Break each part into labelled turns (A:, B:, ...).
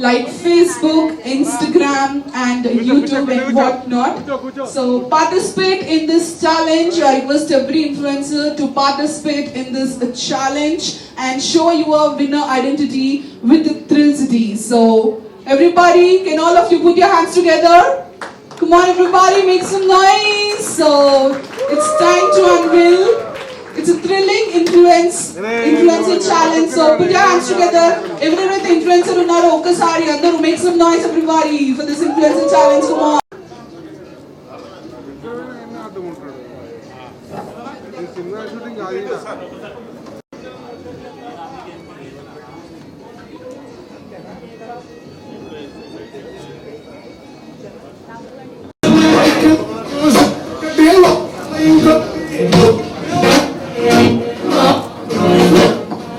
A: like Facebook, Instagram and YouTube and whatnot. So participate in this challenge. I request every influencer to participate in this challenge and show your winner identity with the Thrill City. So everybody, can all of you put your hands together? Come on everybody, make some noise. So it's time to unveil. It's a thrilling influencer challenge. So put your hands together. Everywhere the influencer unnaro okasari andaru make some noise everybody for this influencer challenge. Come on.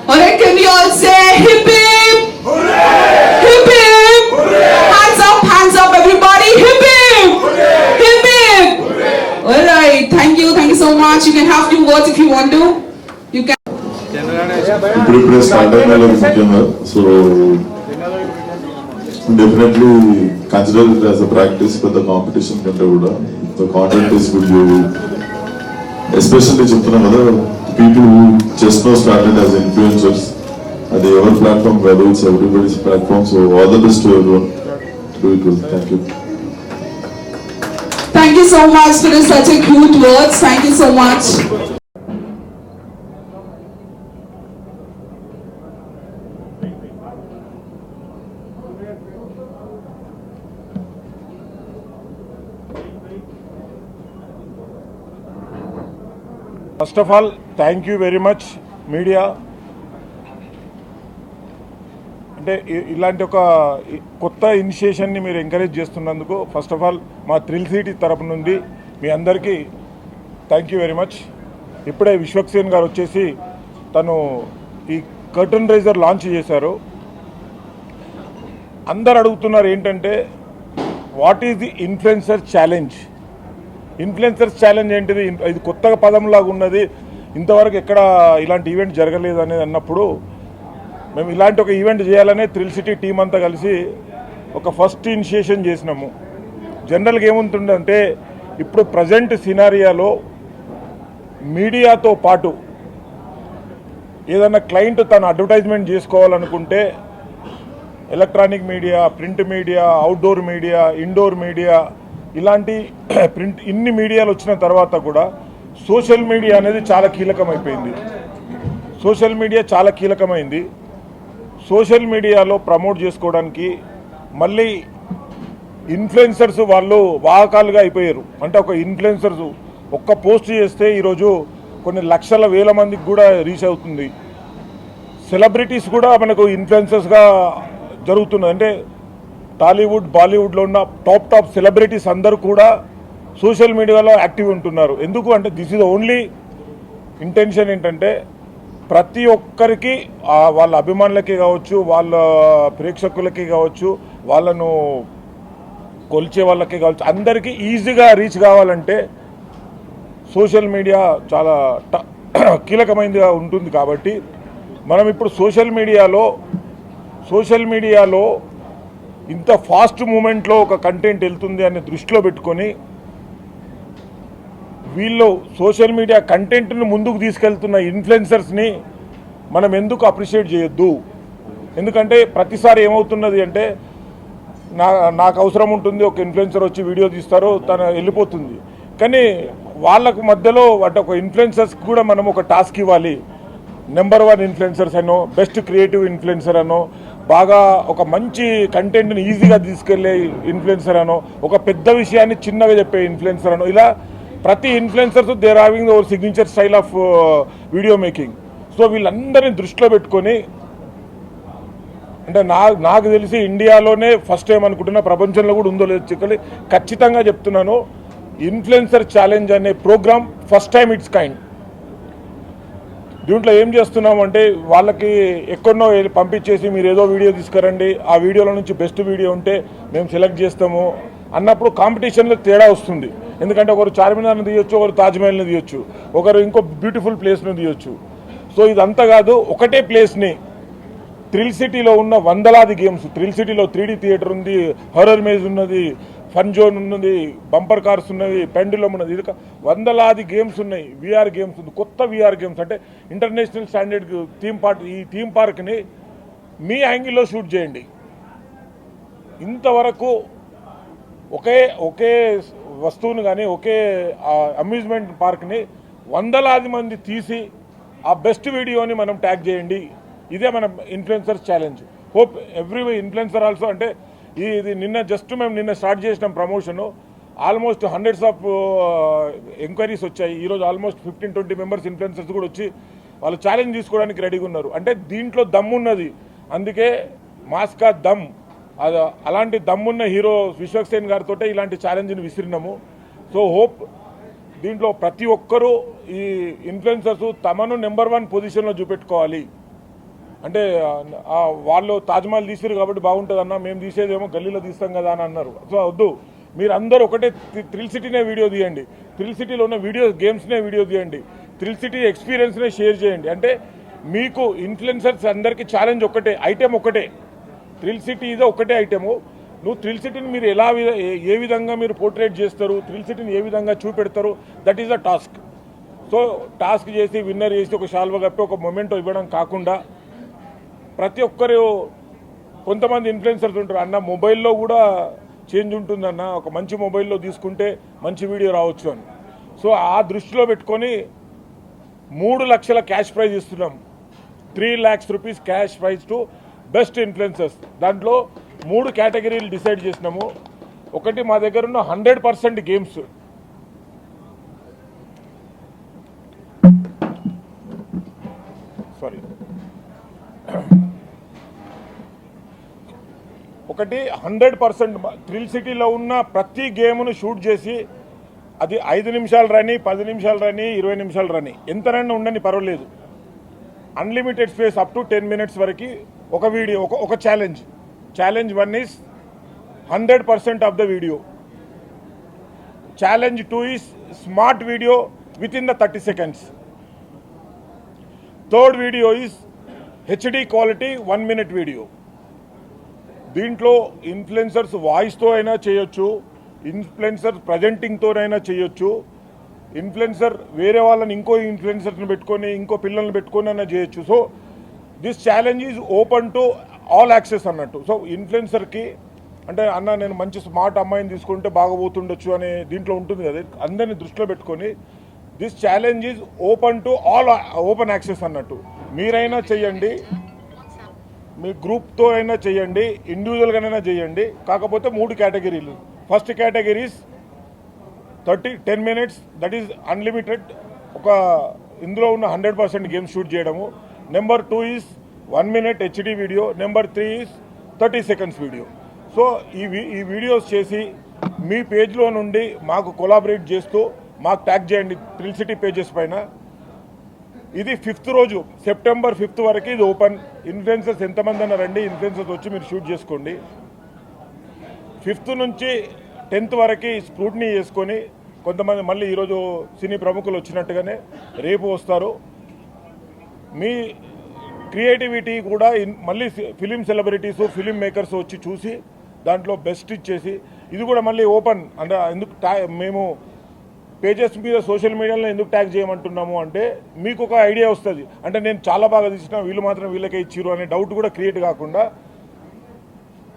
A: Alright, can we all say hip hip? Hooray! Hip hip! Hooray! Hands up everybody! Hip hip! Hooray! Hip hip! Hooray! Alright, thank you so much. You can have few words if you want to. You can.
B: ఇప్పుడు start అయిన ముఖ్యంగా so definitely consider it as a practice పెద్ద competition కంటే కూడా the content is good. Especially చెప్తున్నాం కదా, people who just now started as influencers at the our platform, whether it's everybody's platform. So all the best to everyone. Do it well. Thank you.
A: Thank you so much for such a cute words. Thank you so much.
C: First of all, thank you very much media. అంటే ఇలాంటి ఒక కొత్త ఇనిషియేషన్ని మీరు encourage చేస్తున్నందుకు first of all మా thrill city తరపు నుండి మీ అందరికీ థ్యాంక్ యూ వెరీ మచ్. ఇప్పుడే విశ్వక్సేన్ గారు వచ్చేసి తను ఈ కర్టన్ రైజర్ లాంచ్ చేశారు. అందరు అడుగుతున్నారు ఏంటంటే what is the influencer challenge. Influencers challenge ఏంటిది, ఇది కొత్తగా పదంలాగా ఉన్నది, ఇంతవరకు ఎక్కడ ఇలాంటి ఈవెంట్ జరగలేదు అనేది అన్నప్పుడు మేము ఇలాంటి ఒక ఈవెంట్ చేయాలనే థ్రిల్ సిటీ టీం అంతా కలిసి ఒక ఫస్ట్ ఇనిషియేషన్ చేసినాము. జనరల్గా ఏముంటుందంటే ఇప్పుడు ప్రజెంట్ సినారియాలో మీడియాతో పాటు ఏదన్నా క్లయింట్ తను అడ్వర్టైజ్మెంట్ చేసుకోవాలనుకుంటే electronic media, print media, outdoor media, indoor media, ఇలాంటి ప్రింట్ ఇన్ని మీడియాలు వచ్చిన తర్వాత కూడా సోషల్ మీడియా అనేది చాలా కీలకమైపోయింది. సోషల్ మీడియా చాలా కీలకమైంది. సోషల్ మీడియాలో ప్రమోట్ చేసుకోవడానికి మళ్ళీ ఇన్ఫ్లుయెన్సర్స్ వాళ్ళు వాహకాలుగా అయిపోయారు. అంటే ఒక ఇన్ఫ్లుయెన్సర్స్ ఒక్క పోస్ట్ చేస్తే ఈరోజు కొన్ని లక్షల వేల మందికి కూడా రీచ్ అవుతుంది. సెలబ్రిటీస్ కూడా మనకు ఇన్ఫ్లుయెన్సర్స్గా జరుగుతున్నది. అంటే టాలీవుడ్, బాలీవుడ్లో ఉన్న టాప్ సెలబ్రిటీస్ అందరూ కూడా సోషల్ మీడియాలో యాక్టివ్ ఉంటున్నారు. ఎందుకు అంటే దిస్ ఈజ్ ఓన్లీ ఇంటెన్షన్ ఏంటంటే ప్రతి ఒక్కరికి వాళ్ళ అభిమానులకి కావచ్చు, వాళ్ళ ప్రేక్షకులకి కావచ్చు, వాళ్ళను కొలిచే వాళ్ళకి కావచ్చు, అందరికీ ఈజీగా రీచ్ కావాలంటే సోషల్ మీడియా చాలా కీలకమైనదిగా ఉంటుంది. కాబట్టి మనం ఇప్పుడు సోషల్ మీడియాలో ఇంత ఫాస్ట్ మూమెంట్లో ఒక కంటెంట్ వెళ్తుంది అని దృష్టిలో పెట్టుకొని వీళ్ళు సోషల్ మీడియా కంటెంట్ను ముందుకు తీసుకెళ్తున్న ఇన్ఫ్లుయెన్సర్స్ని మనం ఎందుకు అప్రిషియేట్ చేయొద్దు. ఎందుకంటే ప్రతిసారి ఏమవుతున్నది అంటే నాకు అవసరం ఉంటుంది, ఒక ఇన్ఫ్లుయెన్సర్ వచ్చి వీడియో తీస్తారు, తను వెళ్ళిపోతుంది. కానీ వాళ్ళకు మధ్యలో అంటే ఒక ఇన్ఫ్లుయెన్సర్స్కి కూడా మనం ఒక టాస్క్ ఇవ్వాలి. నెంబర్ 1 ఇన్ఫ్లుయెన్సర్స్ అనో, బెస్ట్ క్రియేటివ్ ఇన్ఫ్లుయెన్సర్ అనో, బాగా ఒక మంచి కంటెంట్ని ఈజీగా తీసుకెళ్లే ఇన్ఫ్లుయెన్సర్ అనో, ఒక పెద్ద విషయాన్ని చిన్నగా చెప్పే ఇన్ఫ్లుయెన్సర్ అనో, ఇలా ప్రతి influencers there having over signature style of video making. So వీళ్ళందరినీ దృష్టిలో పెట్టుకొని అంటే నాకు తెలిసి ఇండియాలోనే ఫస్ట్ టైం అనుకుంటున్నా, ప్రపంచంలో కూడా ఉందో లేదో చెప్పాలి, ఖచ్చితంగా చెప్తున్నాను, ఇన్ఫ్లుయెన్సర్ ఛాలెంజ్ అనే program first time it's kind. దీంట్లో ఏం చేస్తున్నాం అంటే వాళ్ళకి ఎక్కడనో పంపించేసి మీరు ఏదో వీడియో తీసుకురండి, ఆ వీడియోలో నుంచి బెస్ట్ వీడియో ఉంటే మేము సెలెక్ట్ చేస్తాము అన్నప్పుడు కాంపిటీషన్లో తేడా వస్తుంది. ఎందుకంటే ఒకరు చార్మినార్ని తీయొచ్చు, ఒకరు తాజ్మహల్ని తీయొచ్చు, ఒకరు ఇంకో బ్యూటిఫుల్ ప్లేస్ను తీయొచ్చు. సో ఇదంతా కాదు, ఒకటే ప్లేస్ని థ్రిల్ సిటీలో ఉన్న వందలాది గేమ్స్, థ్రిల్ సిటీలో 3D థియేటర్ ఉంది, హారర్ మేజ్ ఉన్నది, ఫన్ జోన్ ఉన్నది, బంపర్ కార్స్ ఉన్నది, పెండులం ఉన్నది, ఇది వందలాది గేమ్స్ ఉన్నాయి. VR గేమ్స్ ఉంది, కొత్త VR గేమ్స్ అంటే ఇంటర్నేషనల్ స్టాండర్డ్ ఈ థీమ్ పార్క్ని మీ యాంగిల్లో షూట్ చేయండి. ఇంతవరకు ఒకే వస్తువుని కానీ ఒకే అమ్యూజ్మెంట్ పార్క్ని వందలాది మంది తీసి ఆ బెస్ట్ వీడియోని మనం ట్యాగ్ చేయండి. ఇదే మన influencers challenge. Hope every influencer also అంటే ఇది మేము నిన్న స్టార్ట్ చేసిన promotion almost hundreds of enquiries వచ్చాయి. ఈరోజు ఆల్మోస్ట్ 15-20 మెంబర్స్ ఇన్ఫ్లుయెన్సర్స్ కూడా వచ్చి వాళ్ళు ఛాలెంజ్ తీసుకోవడానికి రెడీగా ఉన్నారు. అంటే దీంట్లో దమ్మున్నది, అందుకే మాస్కా దమ్. అలాంటి దమ్మున్న హీరో విశ్వక్సేన్ గారితో ఇలాంటి ఛాలెంజ్ని విసిరినాము. సో హోప్ దీంట్లో ప్రతి ఒక్కరూ ఈ ఇన్ఫ్లుయెన్సర్స్ తమను నెంబర్ 1 పొజిషన్లో చూపెట్టుకోవాలి. అంటే వాళ్ళు తాజ్మహల్ తీసారు కాబట్టి బాగుంటుందన్న, మేము తీసేదేమో గల్లీలో తీస్తాం కదా అని అన్నారు. సో వద్దు, మీరు అందరూ ఒకటే థ్రిల్ సిటీనే వీడియో తీయండి, థ్రిల్ సిటీలో ఉన్న గేమ్స్నే వీడియో తీయండి, థ్రిల్ సిటీ ఎక్స్పీరియన్స్నే షేర్ చేయండి. అంటే మీకు ఇన్ఫ్లుయెన్సర్స్ అందరికీ ఛాలెంజ్ ఒకటే, ఐటెం ఒకటే. థ్రిల్ సిటీ ఇదే ఒకటే ఐటెము. నువ్వు థ్రిల్ సిటీని మీరు ఏ విధంగా మీరు పోర్ట్రేట్ చేస్తారు, థ్రిల్ సిటీని ఏ విధంగా చూపెడతారు, that is the task. So task చేసి విన్నర్ చేసి ఒక షాల్వ కప్పి ఒక మొమెంటో ఇవ్వడం కాకుండా ప్రతి ఒక్కరు, కొంతమంది ఇన్ఫ్లుయెన్సర్స్ ఉంటారు అన్న మొబైల్లో కూడా చేంజ్ ఉంటుందన్న, ఒక మంచి మొబైల్లో తీసుకుంటే మంచి వీడియో రావచ్చు అని. సో ఆ దృష్టిలో పెట్టుకొని 3 లక్షల క్యాష్ ప్రైజ్ ఇస్తున్నాం. 3 lakhs rupees cash prize to best influencers. దాంట్లో 3 కేటగిరీలు డిసైడ్ చేసినాము. ఒకటి మా దగ్గర ఉన్న 100% గేమ్స్, ఒకటి 100% థ్రిల్ సిటీలో ఉన్న ప్రతి గేమ్ను షూట్ చేసి అది 5 నిమిషాలు రని, 10 నిమిషాలు రని, 20 నిమిషాలు రని, ఎంతనైనా ఉండని పర్వాలేదు. Unlimited space up to 10 minutes వరకు ఒక వీడియో, ఒక challenge. Challenge 1 is 100% of the video. Challenge 2 is smart video with in the 30 seconds. Third video is HD quality 1 minute video. దీంట్లో ఇన్ఫ్లుయెన్సర్స్ వాయిస్తో అయినా చేయొచ్చు, ఇన్ఫ్లుయెన్సర్ ప్రజెంటింగ్తోనైనా చేయొచ్చు, ఇన్ఫ్లుయెన్సర్ వేరే వాళ్ళని ఇంకో ఇన్ఫ్లుయెన్సర్ని పెట్టుకొని ఇంకో పిల్లల్ని పెట్టుకొని అయినా చేయొచ్చు. So this challenge is open to all access అన్నట్టు. సో ఇన్ఫ్లుయెన్సర్కి అంటే అన్న నేను మంచి స్మార్ట్ అమ్మాయిని తీసుకుంటే బాగపోతుండొచ్చు అనే దీంట్లో ఉంటుంది కదా, అందరినీ దృష్టిలో పెట్టుకొని this challenge is open to all open access అన్నట్టు. మీరైనా చెయ్యండి, మీ గ్రూప్తో అయినా చేయండి, ఇండివిజువల్గానైనా చేయండి. కాకపోతే 3 కేటగిరీలు. First categories 10 minutes, that is unlimited. ఇందులో ఉన్న 100% గేమ్స్ షూట్ చేయడము. Number 2 is 1 minute HD video. Number 3 is 30 seconds video. So ఈ వీడియోస్ చేసి మీ పేజ్లో నుండి మాకు కొలాబరేట్ చేస్తూ మాకు ట్యాగ్ చేయండి థ్రిల్ సిటీ పేజెస్ పైన. ఇది 5th రోజు, September 5th వరకు ఇది ఓపెన్. ఇన్ఫ్లుయెన్సర్స్ ఎంతమంది అన్నా రండి, ఇన్ఫ్లుయెన్సర్స్ వచ్చి మీరు షూట్ చేసుకోండి. 5th నుంచి 10th వరకు స్క్రూటినీ చేసుకొని కొంతమంది మళ్ళీ ఈరోజు సినీ ప్రముఖులు వచ్చినట్టుగానే రేపు వస్తారు. మీ క్రియేటివిటీ కూడా మళ్ళీ ఫిలిం సెలబ్రిటీస్, ఫిలిం మేకర్స్ వచ్చి చూసి దాంట్లో బెస్ట్ ఇచ్చేసి ఇది కూడా మళ్ళీ ఓపెన్. అంటే ఎందుకు మేము పేజెస్ మీద సోషల్ మీడియాలో ఎందుకు ట్యాగ్ చేయమంటున్నాము అంటే మీకు ఒక ఐడియా వస్తుంది. అంటే నేను చాలా బాగా తీసిన, వీళ్ళు మాత్రం వీళ్ళకే ఇచ్చిరు అనే డౌట్ కూడా క్రియేట్ కాకుండా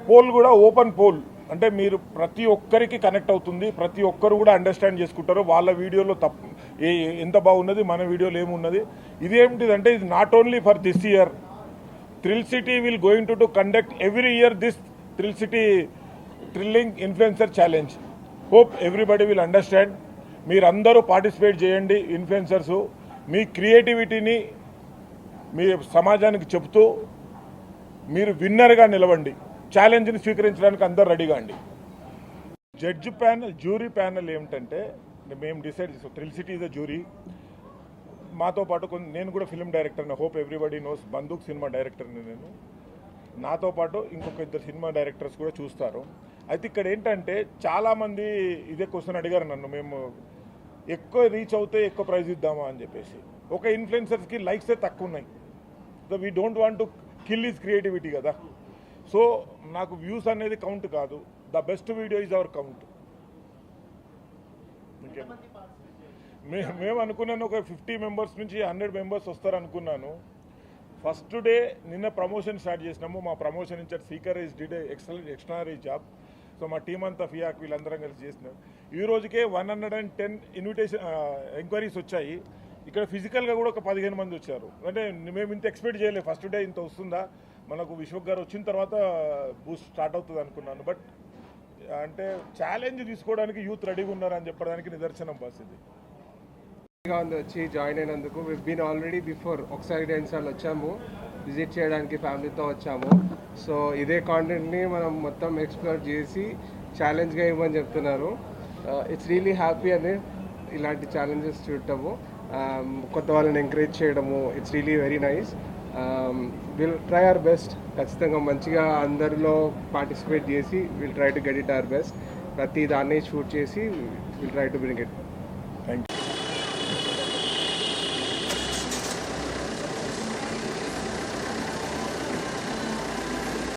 C: పోల్ కూడా ఓపెన్ పోల్. అంటే మీరు ప్రతి ఒక్కరికి కనెక్ట్ అవుతుంది, ప్రతి ఒక్కరు కూడా అండర్స్టాండ్ చేసుకుంటారు వాళ్ళ వీడియోలో ఎంత బాగున్నది, మన వీడియోలో ఏమున్నది. ఇదేంటిదంటే ఇది not only for this year. Thrill city will going to conduct every year this thrill city thrilling influencer challenge. Hope everybody will understand. మీరందరూ పార్టిసిపేట్ చేయండి. ఇన్ఫ్లుయెన్సర్సు మీ క్రియేటివిటీని మీ సమాజానికి చెప్తూ మీరు విన్నర్గా నిలవండి. ఛాలెంజ్ని స్వీకరించడానికి అందరూ రెడీగా అండి. జడ్జి ప్యానల్, జ్యూరీ ప్యానల్ ఏమిటంటే మేము డిసైడ్ చేస్తాం. Thrill city is a jury. మాతో పాటు నేను కూడా ఫిల్మ్ డైరెక్టర్ని, హోప్ ఎవ్రీబడి నోస్. బందూక్ సినిమా డైరెక్టర్ని నేను. నాతో పాటు ఇంకొక 2 సినిమా డైరెక్టర్స్ కూడా చూస్తారు. అయితే ఇక్కడ ఏంటంటే చాలామంది ఇదే క్వశ్చన్ అడిగారు నన్ను, మేము ఎక్కువ రీచ్ అవుతే ఎక్కువ ప్రైజ్ ఇద్దామా అని చెప్పేసి. ఒక ఇన్ఫ్లుయెన్సర్స్కి లైక్సే తక్కువ ఉన్నాయి, so we don't want to kill is creativity కదా. సో నాకు వ్యూస్ అనేది కౌంట్ కాదు, the best video is our count. మేము అనుకున్నాను ఒక 50 మెంబర్స్ నుంచి 100 మెంబర్స్ వస్తారు అనుకున్నాను. ఫస్ట్ డే నిన్న ప్రమోషన్ స్టార్ట్ చేసినాము. మా ప్రమోషన్ ఇన్ఛార్జ్ సీకర్ is did excellent extraordinary job. So మా టీం అంతా ఫియాక్ వీళ్ళందరం కలిసి చేసినాం. ఈ రోజుకే 110 ఇన్విటేషన్ ఎంక్వైరీస్ వచ్చాయి. ఇక్కడ ఫిజికల్గా కూడా ఒక 15 మంది వచ్చారు. అంటే మేము ఇంత ఎక్స్పెక్ట్ చేయలేదు, ఫస్ట్ డే ఇంత వస్తుందా, మనకు విశ్వక్ గారు వచ్చిన తర్వాత బూస్ట్ స్టార్ట్ అవుతుంది అనుకున్నాను. బట్ అంటే ఛాలెంజ్ తీసుకోవడానికి యూత్ రెడీగా ఉన్నారని చెప్పడానికి నిదర్శనం బస్ ఇది.
D: వచ్చి జాయిన్ అయినందుకు వి బీన్ ఆల్రెడీ బిఫోర్ ఒకసారి 2 సార్లు వచ్చాము, విజిట్ చేయడానికి ఫ్యామిలీతో వచ్చాము. సో ఇదే కాంటెంట్ని మనం మొత్తం ఎక్స్ప్లోర్ చేసి ఛాలెంజ్గా ఇవ్వమని చెప్తున్నారు. ఇట్స్ రియలీ హ్యాపీ అని ఇలాంటి ఛాలెంజెస్ చూడటము, కొత్త వాళ్ళని ఎంకరేజ్ చేయడము, it's really very nice. Will try our best. ఖచ్చితంగా మంచిగా అందరిలో పార్టిసిపేట్ చేసి will try to get it our best. ప్రతి దాన్ని షూట్ చేసి will try to bring it.